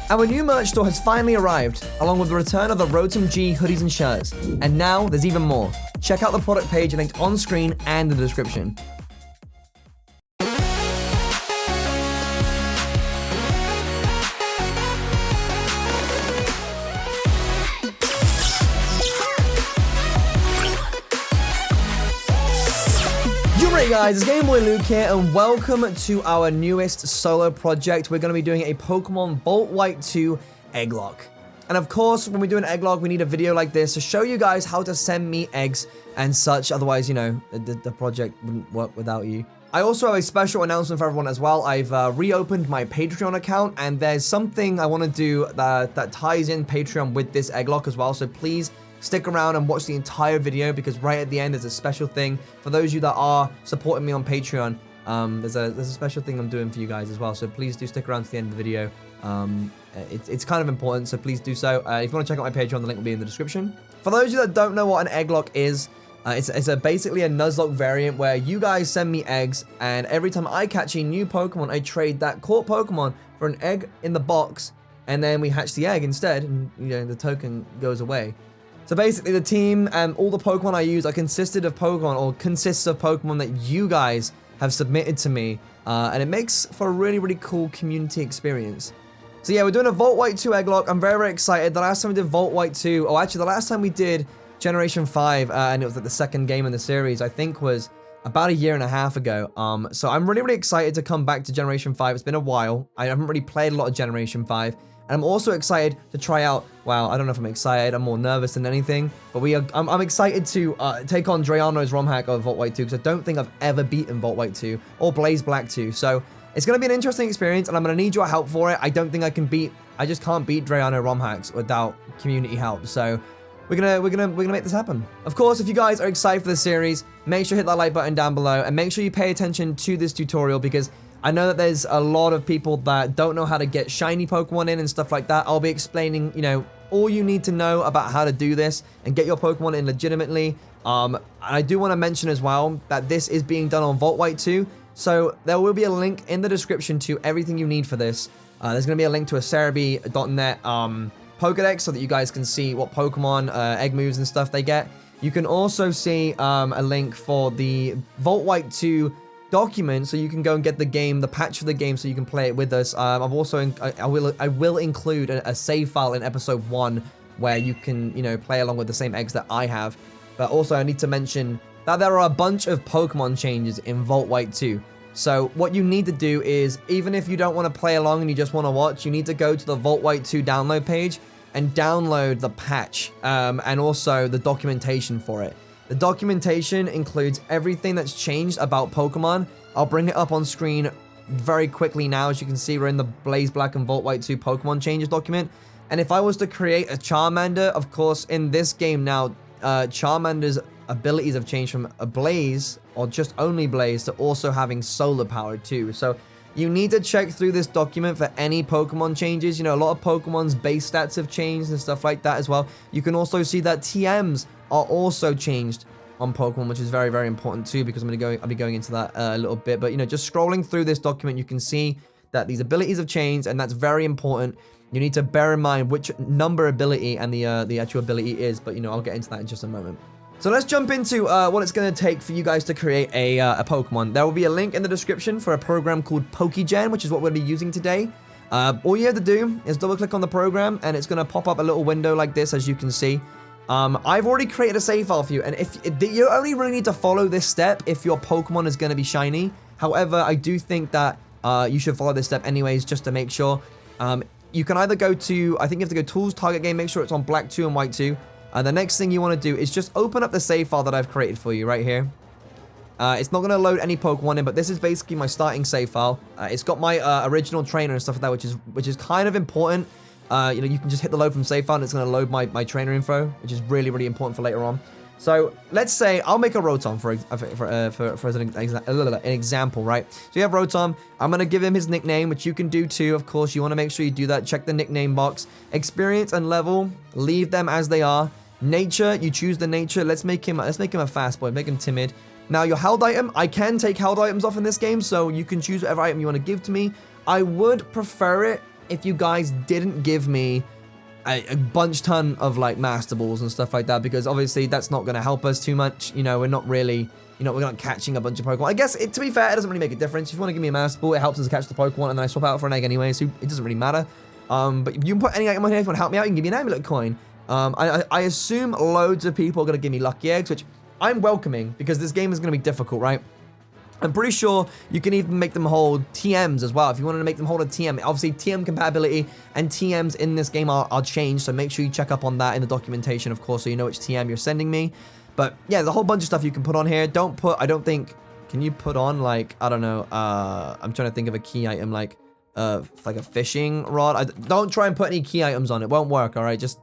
Our new merch store has finally arrived, along with the return of the Rotom G hoodies and shirts. And now there's even more. Check out the product page linked on screen and in the description. Hey guys, it's Gameboy Luke here, and welcome to our newest solo project. We're going to be doing a Pokemon Volt White 2 Egglocke. And of course, when we do an Egglocke, we need a video like this to show you guys how to send me eggs and such. Otherwise, you know, the project wouldn't work without you. I also have a special announcement for everyone as well. I've reopened my Patreon account, and there's something I want to do that ties in Patreon with this Egglocke as well. So please stick around and watch the entire video, because right at the end there's a special thing for those of you that are supporting me on Patreon. There's a special thing I'm doing for you guys as well, so please do stick around to the end of the video. It's kind of important, so please do so. If you want to check out my Patreon, the link will be in the description. For those of you that don't know what an Egglocke is, it's basically a Nuzlocke variant where you guys send me eggs, and every time I catch a new Pokemon, I trade that caught Pokemon for an egg in the box, and then we hatch the egg instead, and you know, the token goes away. So basically, the team and all the Pokemon I use consists of Pokemon that you guys have submitted to me, and it makes for a really, really cool community experience. So yeah, we're doing a Volt White 2 Egglocke. I'm very, very excited. The last time we did Volt White 2, oh actually the last time we did Generation 5, and it was like the second game in the series, I think was about a year and a half ago. So I'm really, really excited to come back to Generation 5. It's been a while. I haven't really played a lot of Generation 5. And I'm also excited to try out, well, I don't know if I'm excited, I'm more nervous than anything, but I'm excited to take on Drayano's ROM hack of Volt White 2, because I don't think I've ever beaten Volt White 2, or Blaze Black 2, so it's going to be an interesting experience, and I'm going to need your help for it. I don't think I just can't beat Drayano ROM hacks without community help, so we're gonna make this happen. Of course, if you guys are excited for this series, make sure to hit that like button down below, and make sure you pay attention to this tutorial, because I know that there's a lot of people that don't know how to get shiny Pokemon in and stuff like that. I'll be explaining, you know, all you need to know about how to do this and get your Pokemon in legitimately. And I do want to mention as well that this is being done on Volt White 2. So there will be a link in the description to everything you need for this. There's going to be a link to a Cerebi.net Pokedex so that you guys can see what Pokemon, egg moves and stuff they get. You can also see a link for the Volt White 2 document, so you can go and get the game, the patch for the game, so you can play it with us. I've also, I will include a save file in episode 1 where you can, you know, play along with the same eggs that I have. But also I need to mention that there are a bunch of Pokemon changes in Volt White 2. So what you need to do is, even if you don't want to play along and you just want to watch, you need to go to the Volt White 2 download page and download the patch, and also the documentation for it. The documentation includes everything that's changed about Pokemon. I'll bring it up on screen very quickly now. As you can see, we're in the Blaze Black and Volt White 2 Pokemon changes document. And if I was to create a Charmander, of course, in this game now, Charmander's abilities have changed from a Blaze, or just only Blaze, to also having Solar Power too. So you need to check through this document for any Pokemon changes. You know, a lot of Pokemon's base stats have changed and stuff like that as well. You can also see that TMs are also changed on Pokemon, which is very, very important too, because I'll be going into that a little bit. But you know, just scrolling through this document, you can see that these abilities have changed, and that's very important. You need to bear in mind which number ability and the actual ability is, but you know, I'll get into that in just a moment. So let's jump into what it's going to take for you guys to create a Pokemon. There will be a link in the description for a program called Pokegen, which is what we'll be using today. All you have to do is double click on the program, and it's going to pop up a little window like this, as you can see. I've already created a save file for you, and if you only really need to follow this step if your Pokemon is going to be shiny. However, I do think that you should follow this step anyways, just to make sure. You can either go to, I think you have to go Tools, Target Game, make sure it's on Black 2 and White 2. The next thing you want to do is just open up the save file that I've created for you right here. It's not going to load any Pokemon in, but this is basically my starting save file. It's got my original trainer and stuff like that, which is kind of important. You know, you can just hit the load from save file and it's going to load my trainer info, which is really, really important for later on. So let's say I'll make a Rotom for an example, right? So you have Rotom. I'm going to give him his nickname, which you can do too. Of course, you want to make sure you do that. Check the nickname box. Experience and level, leave them as they are. Nature, you choose the nature. Let's make him a fast boy. Make him timid. Now your held item, I can take held items off in this game, so you can choose whatever item you want to give to me. I would prefer it if you guys didn't give me a bunch ton of like Master Balls and stuff like that, because obviously that's not going to help us too much. You know, we're not really, you know, we're not catching a bunch of Pokemon. I guess, to be fair, it doesn't really make a difference. If you want to give me a Master Ball, it helps us catch the Pokemon, and then I swap out for an egg anyway, so it doesn't really matter. But you can put any item on here if you want to help me out. You can give me an amulet coin. I assume loads of people are going to give me lucky eggs, which I'm welcoming, because this game is going to be difficult, right? I'm pretty sure you can even make them hold TMs as well. If you wanted to make them hold a TM, obviously TM compatibility and TMs in this game are changed, so make sure you check up on that in the documentation, of course, so you know which TM you're sending me. But yeah, there's a whole bunch of stuff you can put on here. I don't think, can you put on like, I don't know, I'm trying to think of a key item like a fishing rod. Don't try and put any key items on it. Won't work, all right? Just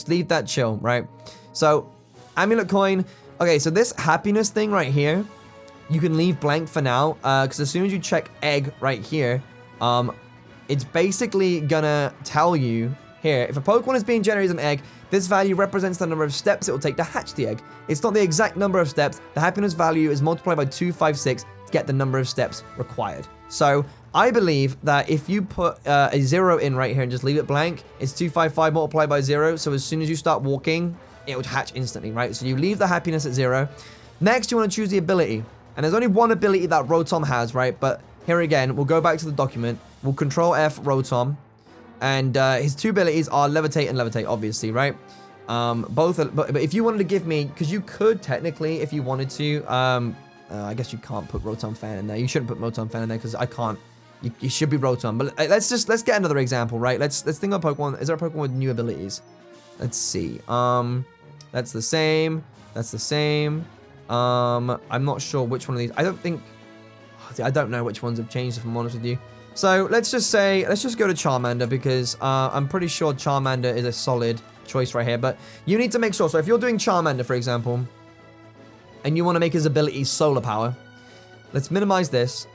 leave that chill, right? So, amulet coin. Okay, so this happiness thing right here, you can leave blank for now, because as soon as you check egg right here, it's basically gonna tell you here, if a Pokemon is being generated as an egg, this value represents the number of steps it will take to hatch the egg. It's not the exact number of steps. The happiness value is multiplied by 256 to get the number of steps required. So I believe that if you put a 0 in right here and just leave it blank, it's 255 multiplied by 0. So as soon as you start walking, it would hatch instantly, right? So you leave the happiness at 0. Next, you want to choose the ability. And there's only one ability that Rotom has, right? But here again, we'll go back to the document. We'll Control F Rotom. And his two abilities are Levitate and Levitate, obviously, right? But if you wanted to give me, because you could technically, if you wanted to, I guess you can't put Rotom Fan in there. You shouldn't put Rotom Fan in there because I can't. You should be Rotom. But let's get another example, right? Let's think of Pokemon. Is there a Pokemon with new abilities? Let's see. That's the same. That's the same. I'm not sure which one of these. I don't know which ones have changed, if I'm honest with you. So let's just go to Charmander, because I'm pretty sure Charmander is a solid choice right here. But you need to make sure. So if you're doing Charmander, for example, and you want to make his ability Solar Power, let's minimize this.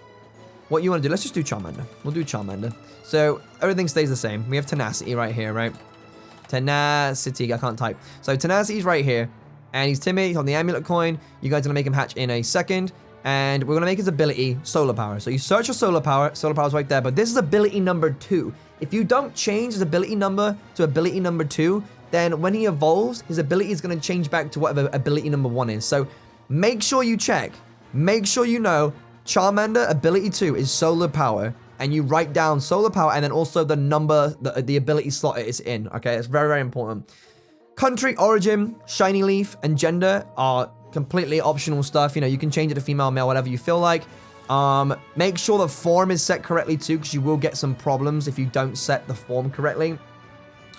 What you want to do, let's just do Charmander. We'll do Charmander. So everything stays the same. We have Tenacity right here, right? Tenacity, I can't type. So Tenacity's right here. And he's timid, he's on the amulet coin. You guys are going to make him hatch in a second. And we're going to make his ability Solar Power. So you search for Solar Power's right there. But this is ability number 2. If you don't change his ability number to ability number 2, then when he evolves, his ability is going to change back to whatever ability number 1 is. So make sure you check. Make sure you know Charmander ability 2 is Solar Power. And you write down Solar Power and then also the number, the ability slot it is in. Okay, it's very, very important. Country, origin, shiny leaf, and gender are completely optional stuff. You know, you can change it to female, male, whatever you feel like. Make sure the form is set correctly too, because you will get some problems if you don't set the form correctly.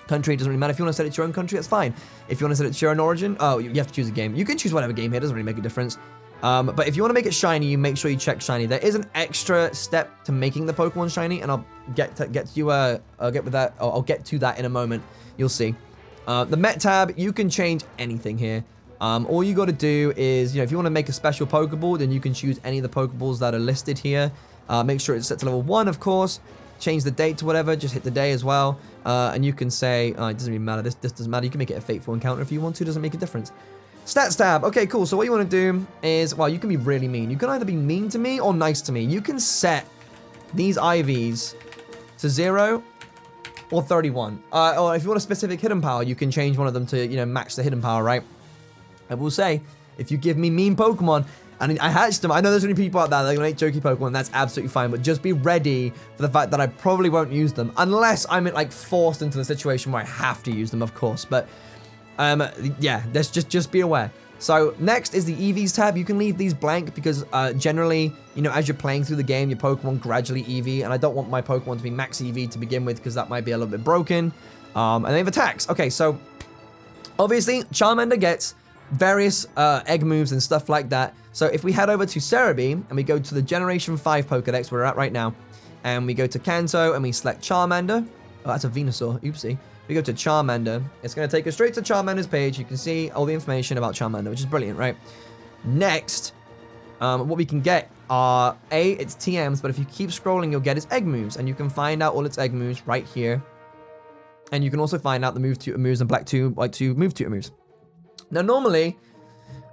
Country doesn't really matter. If you want to set it to your own country, that's fine. If you want to set it to your own origin, oh, you have to choose a game. You can choose whatever game here, doesn't really make a difference. But if you want to make it shiny, you make sure you check shiny. There is an extra step to making the Pokemon shiny, and I'll get to that in a moment. You'll see. The Met tab, you can change anything here. All you got to do is, you know, if you want to make a special Pokeball, then you can choose any of the Pokeballs that are listed here. Make sure it's set to level 1, of course. Change the date to whatever. Just hit the day as well. And you can say, it doesn't even matter. This doesn't matter. You can make it a Fateful Encounter if you want to. It doesn't make a difference. Stats tab. Okay, cool. So what you want to do is, well, you can be really mean. You can either be mean to me or nice to me. You can set these IVs to 0 or 31. Or if you want a specific hidden power, you can change one of them to, you know, match the hidden power, right? I will say, if you give me mean Pokemon, and I hatched them, I know there's only people out there that are going to make jokey Pokemon, that's absolutely fine, but just be ready for the fact that I probably won't use them, unless I'm, like, forced into the situation where I have to use them, of course, but, yeah, let's just be aware. So, next is the EVs tab. You can leave these blank because, generally, you know, as you're playing through the game, your Pokemon gradually EV, and I don't want my Pokemon to be max EV to begin with because that might be a little bit broken. And they have attacks. Okay, so, obviously, Charmander gets various egg moves and stuff like that. So if we head over to Cerebi and we go to the Generation 5 Pokedex where we're at right now, and we go to Kanto and we select Charmander. Oh, that's a Venusaur. Oopsie. We go to Charmander. It's going to take us straight to Charmander's page. You can see all the information about Charmander, which is brilliant, right? Next, what we can get are, it's TMs, but if you keep scrolling, you'll get its egg moves, and you can find out all its egg moves right here. And you can also find out the move tutor moves and black 2, white 2 move tutor moves. Now,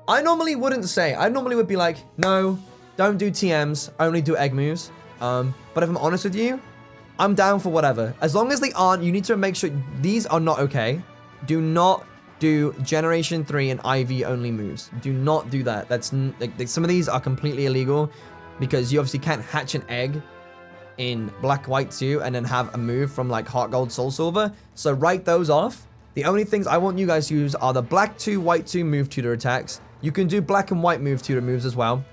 I normally wouldn't say. I normally would be like, no, don't do TMs, only do egg moves. But if I'm honest with you, I'm down for whatever. As long as they aren't, you need to make sure these are not okay. Do not do Generation 3 and IV only moves. Do not do that. That's like some of these are completely illegal because you obviously can't hatch an egg in Black White 2 and then have a move from like Heart Gold Soul Silver. So write those off. The only things I want you guys to use are the Black 2, White 2 move tutor attacks. You can do Black and White move tutor moves as well.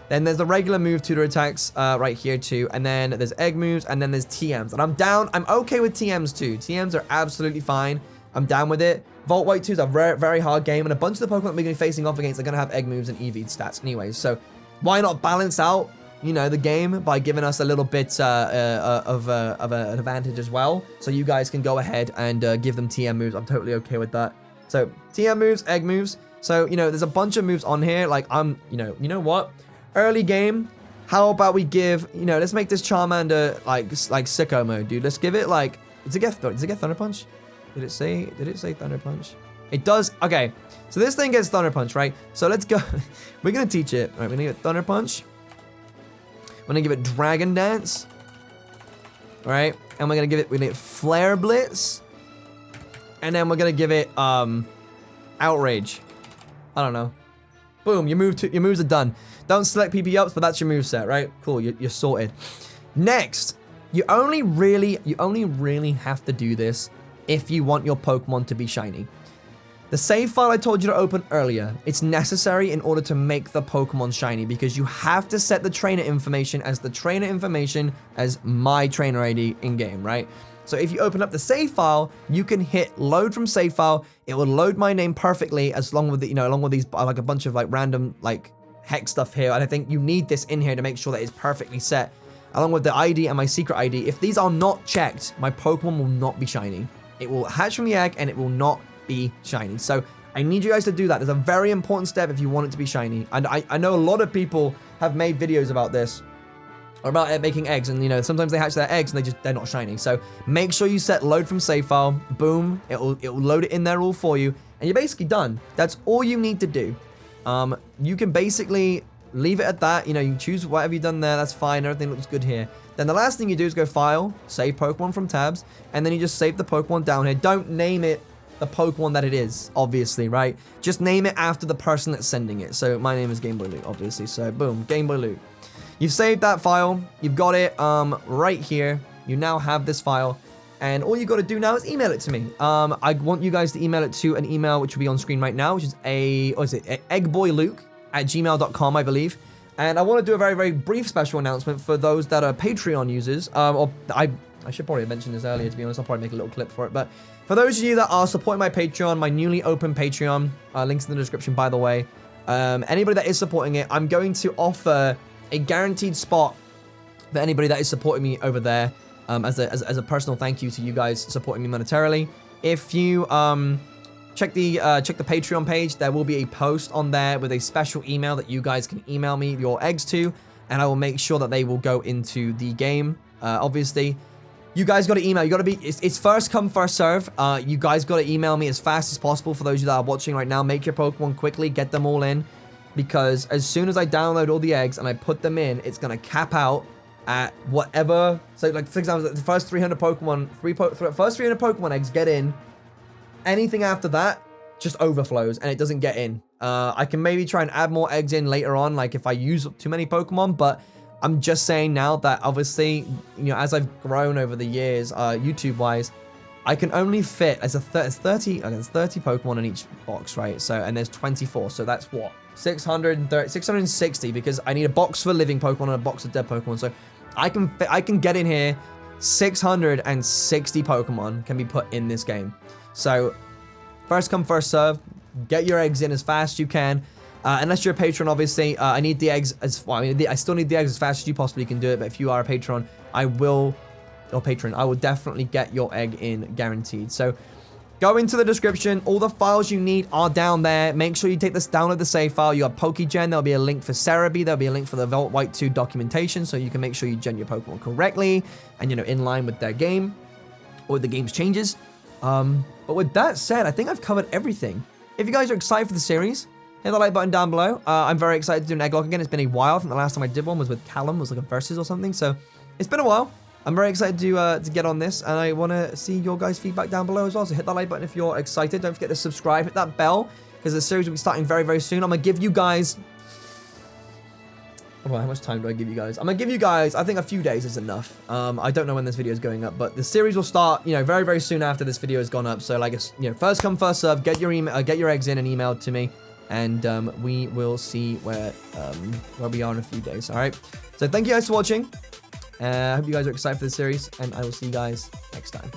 Then there's the regular move tutor attacks right here too. And then there's egg moves and then there's TMs. And I'm down. I'm okay with TMs too. TMs are absolutely fine. I'm down with it. Vault White 2 is a very, very hard game. And a bunch of the Pokemon that we're going to be facing off against are going to have egg moves and EV stats anyways. So why not balance out, you know, the game by giving us a little bit of an advantage as well. So you guys can go ahead and give them TM moves. I'm totally okay with that. So TM moves, egg moves. So, you know, there's a bunch of moves on here. Like you know what? Early game, how about we give, you know, let's make this Charmander like sicko mode, dude. Let's give it like, does it get Thunder Punch? Did it say Thunder Punch? It does. Okay, so this thing gets Thunder Punch, right? So let's go. We're gonna teach it. All right, we're gonna give it Thunder Punch. We're gonna give it Dragon Dance. All right, and we're gonna give it Flare Blitz, and then we're gonna give it Outrage. I don't know. Boom, your moves are done. Don't select PP ups, but that's your moveset, right? Cool, you're sorted. Next, you only really have to do this if you want your Pokemon to be shiny. The save file I told you to open earlier, it's necessary in order to make the Pokemon shiny because you have to set the trainer information as my trainer ID in-game, right? So if you open up the save file, you can hit load from save file. It will load my name perfectly along with these like a bunch of like random like hex stuff here. And I think you need this in here to make sure that it's perfectly set along with the ID and my secret ID. If these are not checked, my Pokemon will not be shiny. It will hatch from the egg and it will not be shiny. So I need you guys to do that. It's a very important step if you want it to be shiny. And I know a lot of people have made videos about this, or about making eggs, and you know, sometimes they hatch their eggs and they're not shiny. So make sure you set load from save file. Boom, it will load it in there all for you, and you're basically done. That's all you need to do. You can basically leave it at that. You know, you can choose whatever you've done there. That's fine. Everything looks good here. Then the last thing you do is go file, save Pokemon from tabs, and then you just save the Pokemon down here. Don't name it the Pokemon that it is, obviously, right? Just name it after the person that's sending it. So my name is Game Boy Luke, obviously. So boom, Game Boy Luke. You've saved that file. You've got it right here. You now have this file. And all you got to do now is email it to me. I want you guys to email it to an email which will be on screen right now, which is eggboyluke@gmail.com, I believe. And I want to do a very, very brief special announcement for those that are Patreon users. I should probably have mentioned this earlier, to be honest. I'll probably make a little clip for it. But for those of you that are supporting my Patreon, my newly open Patreon, links in the description, by the way. Anybody that is supporting it, I'm going to offer a guaranteed spot for anybody that is supporting me over there, as a personal thank you to you guys supporting me monetarily. If you check the Patreon page, there will be a post on there with a special email that you guys can email me your eggs to, and I will make sure that they will go into the game. Obviously, you guys got to email. You got to be. It's first come, first serve. You guys got to email me as fast as possible. For those of you that are watching right now, make your Pokemon quickly, get them all in. Because as soon as I download all the eggs and I put them in, it's going to cap out at whatever. So, like, for example, the first 300 Pokemon, first 300 Pokemon eggs get in. Anything after that just overflows and it doesn't get in. I can maybe try and add more eggs in later on, like if I use too many Pokemon, but I'm just saying now that obviously, you know, as I've grown over the years, YouTube-wise, I can only fit as 30 Pokemon in each box, right? So, and there's 24, so that's what? 660, because I need a box for living Pokemon and a box of dead Pokemon. So I can get in here 660 Pokemon can be put in this game. So first come, first serve. Get your eggs in as fast as you can. Unless you're a patron, obviously, I need the eggs as well. I mean, I still need the eggs as fast as you possibly can do it. But if you are a patron, I will definitely get your egg in guaranteed. So go into the description. All the files you need are down there. Make sure you download the save file. You have PokeGen. There'll be a link for Cerebi. There'll be a link for the Vault White 2 documentation, so you can make sure you gen your Pokemon correctly and, you know, in line with their game or the game's changes. But with that said, I think I've covered everything. If you guys are excited for the series, hit the like button down below. I'm very excited to do an egg lock again. It's been a while. I think the last time I did one was with Callum. It was like a versus or something. So it's been a while. I'm very excited to get on this, and I want to see your guys' feedback down below as well. So hit that like button if you're excited. Don't forget to subscribe, hit that bell, because the series will be starting very, very soon. I'm going to give you guys... Well, how much time do I give you guys? I'm going to give you guys, I think a few days is enough. I don't know when this video is going up, but the series will start, you know, very, very soon after this video has gone up. So, like, you know, first come, first serve. Get your email, get your eggs in and emailed to me, and we will see where we are in a few days. All right. So, thank you guys for watching. I hope you guys are excited for the series, and I will see you guys next time.